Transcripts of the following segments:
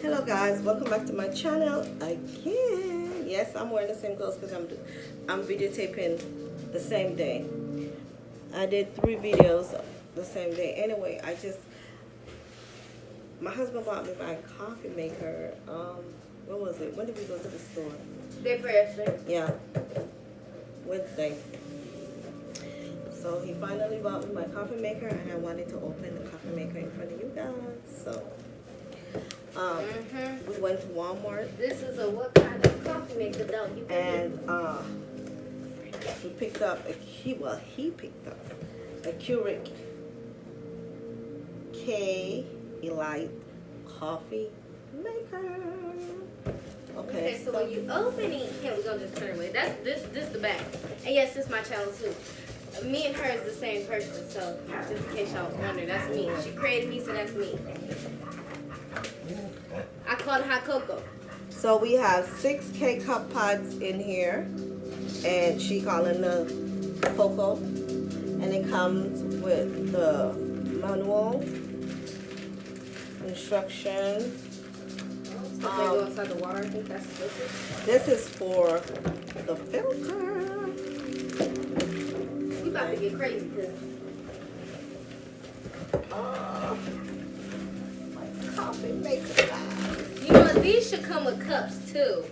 Hello guys, welcome back to my channel again. Yes, I'm wearing the same clothes because I'm videotaping the same day. I did 3 videos the same day. Anyway, my husband bought me my coffee maker. When was it? When did we go to the store? Day for yesterday. Yeah, Wednesday. So he finally bought me my coffee maker, and I wanted to open the coffee maker in front of you guys. So we went to Walmart. This is a what kind of coffee maker though? And we picked up he picked up a Keurig K Elite coffee maker. Okay, so when you open it, here we go. Just turn away. That's this the back. And yes, this is my channel too. Me and her is the same person, so just in case y'all wonder, that's me. She created me, so that's me. I call it hot cocoa. So we have 6 K-cup pods in here, and she calling the cocoa, and it comes with the manual instructions. So they go inside the water. I think that's delicious. This is for the filter. We about to get crazy because My coffee maker, guys. you know these should come with cups too.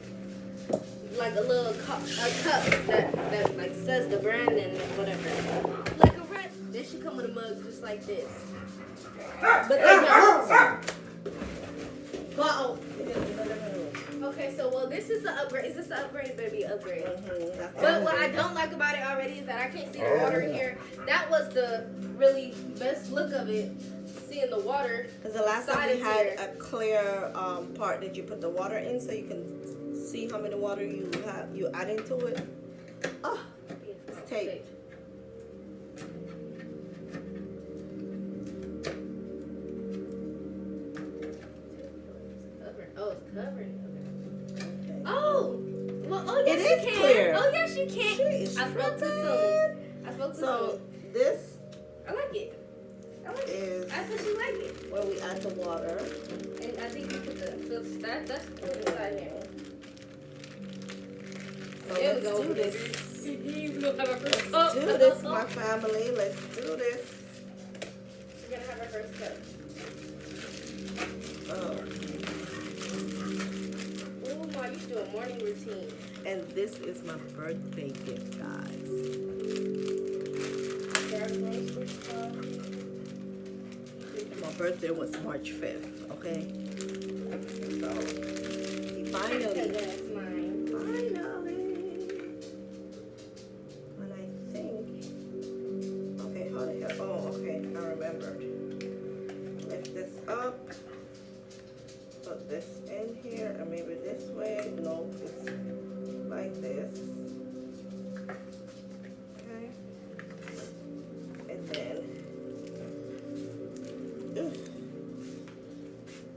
Like a little cup that like says the brand and whatever. Like a red. They should come with a mug just like this. But they don't. Uh-oh. Okay, so well this is an upgrade. Is this an upgrade? It better be an upgrade. That's But what I don't like about it already is that I can't see the water in here. That was the really best look of it. Seeing the water. Because the last time side we of had here. a clear part that you put the water in, so you can see how many water you add into it. Oh, it's tape. Oh, it's covered. Oh, well, oh yes, It you is can. clear. Oh yes, you can. She is I spoke to tripping. soon. I spoke to So soon. this I like it. I like it. is I thought you like it. where we add the water. And I think you put the filter. That's cool inside here. So There we let's go. do this. We're gonna have our first Let's do this, my family. Let's do this. We're gonna have our first cup. Oh. Oh my, you should do a morning routine. And this is my birthday gift, guys. My birthday was March 5th, okay? So, finally, That's mine. and I think, okay, how the hell, oh, okay, I remembered. Lift this up, put this in here, or maybe this way, no, it's like this. Okay, and then,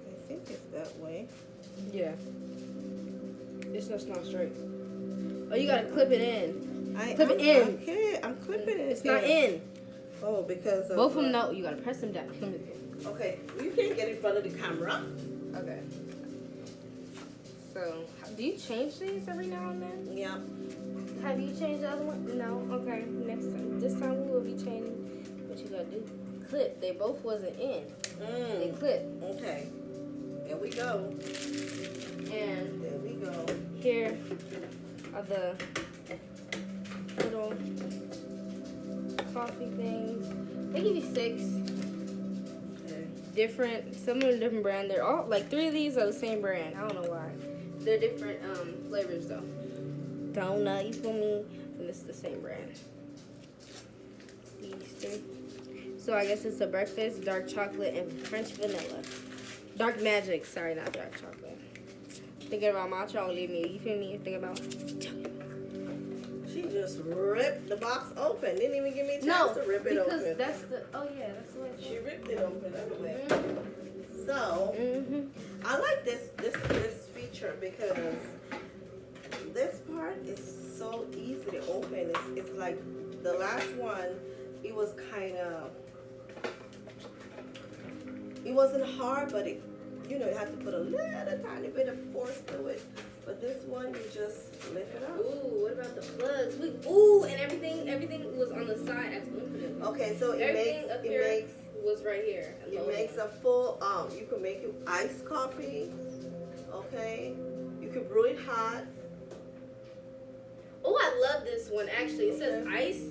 I think it's that way. Yeah. It's just not straight. Oh, you gotta clip it in. Clip it in. Okay, I'm clipping it. It's not in. Oh, because of, Both of them, no. You gotta press them down. Okay, you can't get in front of the camera. Okay. So, do you change these every now and then? Yeah. Have you changed the other one? No. Okay. Next time. This time we will be changing. What you gotta do? Clip. They both wasn't in. They clip. Okay. There we go. And There we go. here are the little coffee things. They give you 6 Okay. different. Some of them different brand. They're all like 3 of these are the same brand. I don't know why. They're different flavors though. Donut, you feel me? And this is the same brand. These 3. So I guess it's a breakfast, dark chocolate, and French vanilla. Dark magic. Sorry, not dark chocolate. Thinking about my chocolate, me. You feel me? You think about. She just ripped the box open. Didn't even give me a chance No, to rip it because open. that's the. Oh yeah, that's the way. She ripped it open anyway. Mm-hmm. So, Mm-hmm. I like this feature because this part is so easy to open. It's like the last one, it was kind of, it wasn't hard, but you know, you have to put a little tiny bit of force to it. But this one, you just lift it up. Ooh, what about the plugs? Ooh, and everything was on the side. Okay, so Everything up here was right here. It makes a full, you can make it iced coffee, okay? You can brew it hot. Oh, I love this one, actually. It says ice,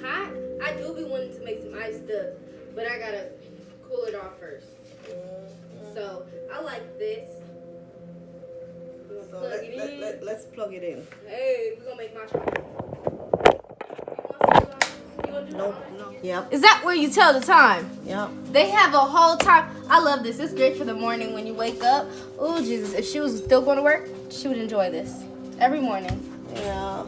hot. I do be wanting to make some iced stuff, but I gotta cool it off first. So, I like this. So let's plug it in. Hey, we're gonna make matcha. No. Yep. Is that where you tell the time? Yep. They have a whole time. I love this. It's great for the morning when you wake up. Oh, Jesus. If she was still going to work, she would enjoy this every morning. Yeah.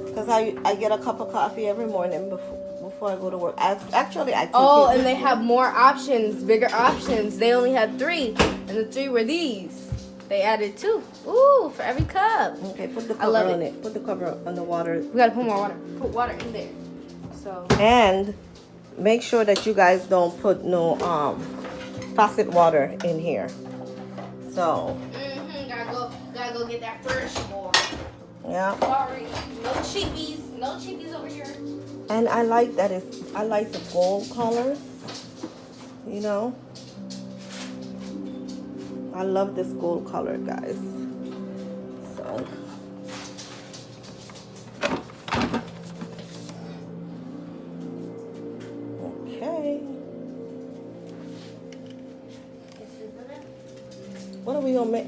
Because I get a cup of coffee every morning before I go to work. Actually, I take Oh, it. and they have more options, bigger options. They only had 3, and the 3 were these. They added 2. Ooh, for every cup. Okay, put the cover on it. Put the cover on the water. We gotta put more water. Put water in there. So. And make sure that you guys don't put no faucet water in here. So. Gotta go get that fresh water. Yeah. Sorry, no cheapies over here. And I like that I like the gold color. You know. I love this gold color, guys. So. Okay. What are we gonna make?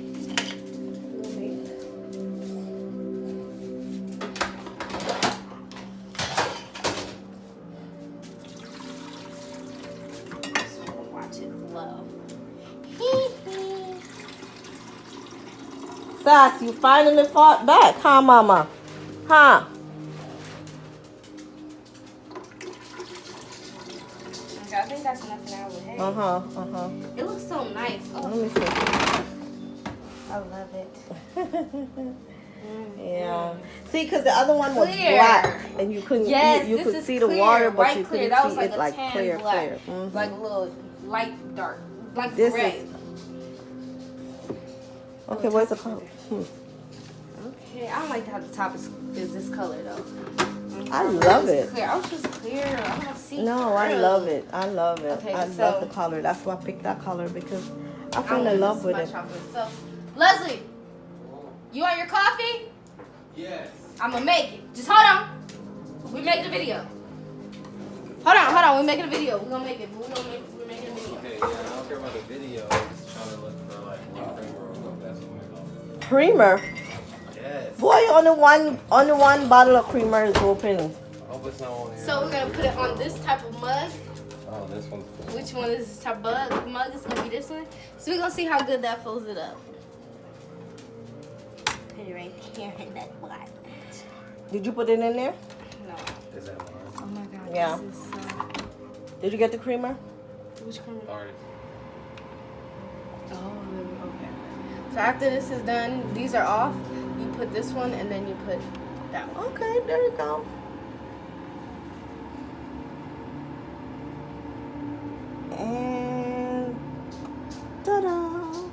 Watch it flow. Sass, you finally fought back, huh, Mama? Huh? Okay, I think that's enough now with hay. It It looks so nice. Oh, Let me see. I love it. Yeah. See, because the other one was Clear. black, and you couldn't. Yes, you this could is see the clear, water, but white you clear. couldn't That was see like it a like tan clear. black. Mhm. Like a little light dark, like This gray. is. Okay, where's the color? Okay, I don't like how the top is this color though. I love it. Clear. I was just clear. I want to see. No, I love it. I love it. Okay, I so- love the color. That's why I picked that color because I fell in love with it. So, Leslie, you want your coffee? Yes. I'm gonna make it. Just hold on. We making a video. Hold on. We're making a video. We're gonna make it. We're making a video. Okay, yeah, I don't care about the video. I'm just trying to look for like one creamer or something. That's what Creamer. Yes. Boy, only one bottle of creamer is open. I hope it's not on here. So we're gonna put it on this type of mug. Oh, this one's cool. Which one is this type of mug? It's gonna be this one. So we're gonna see how good that fills it up. Put it right here in that pot. Did you put it in there? No. Is that mine? Oh my god. Yeah. This is Did you get the creamer? which color? Alright. Oh, okay. So after this is done, these are off. You put this one and then you put that one. Okay, there you go. And ta-da!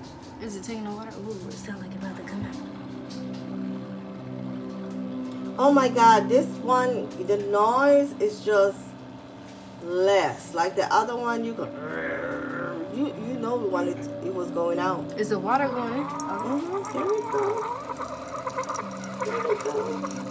Is it taking the water? Ooh, it sounds like it's about to come out. Oh my God, this one, the noise is just less. Like the other one, you go, you know when it was going out. Is the water going in? Here we go. Here we go.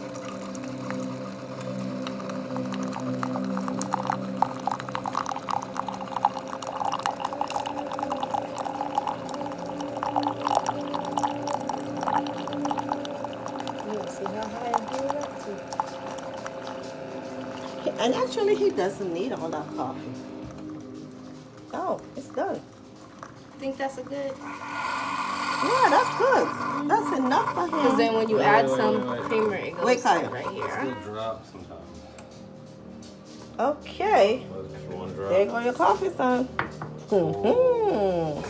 And actually, he doesn't need all that coffee. Oh, it's done. Think that's a good? Yeah, that's good. That's enough for Because him. then when you Wait, add wait, some wait. creamer, it goes Wait, Kaya. right It here. still drops sometimes. Okay. Look, just one There you drop. go, your coffee, son. I want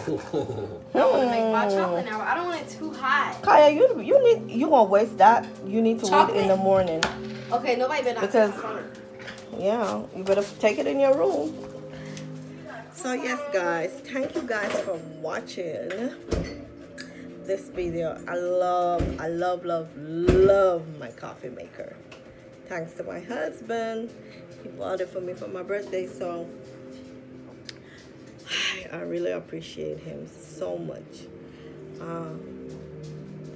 to make my chocolate now, but I don't want it too hot. Kaya, you won't waste that. You need to wait in the Chocolate? morning. Okay, nobody better not Because- take my phone. Yeah, you better take it in your room. So yes, guys, thank you guys for watching this video. I love my coffee maker. Thanks to my husband, he bought it for me for my birthday, so I really appreciate him so much.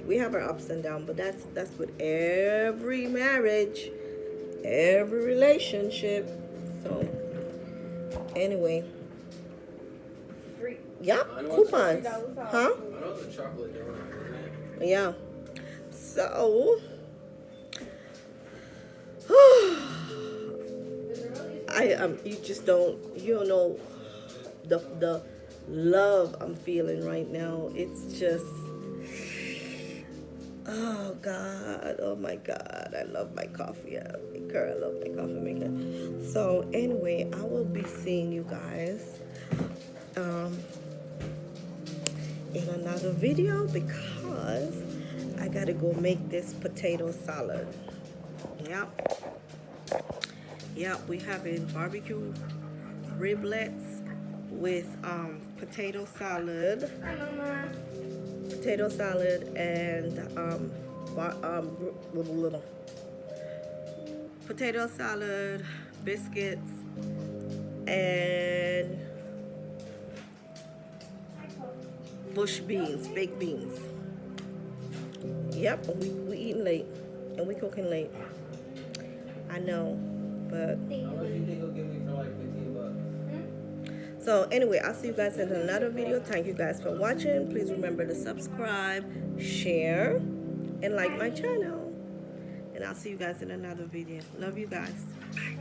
We have our ups and downs, but that's with every marriage, every relationship. So anyway, Free. yeah, I know coupons, $30 off. huh? I know it's a chocolate donut, isn't it? Yeah. So you just don't know the love I'm feeling right now. It's just, oh God, oh my God, I love my coffee maker. I love my coffee maker. So anyway, I will be seeing you guys in another video because I gotta go make this potato salad. Yep, we having barbecue riblets with potato salad and potato salad, biscuits, and bush beans, baked beans. Yep, we eating late and we cooking late. I know, but How much do you think he'll give me for like $15? so anyway, I'll see you guys in another video. Thank you guys for watching. Please remember to subscribe, share, and like my channel. And I'll see you guys in another video. Love you guys. Bye.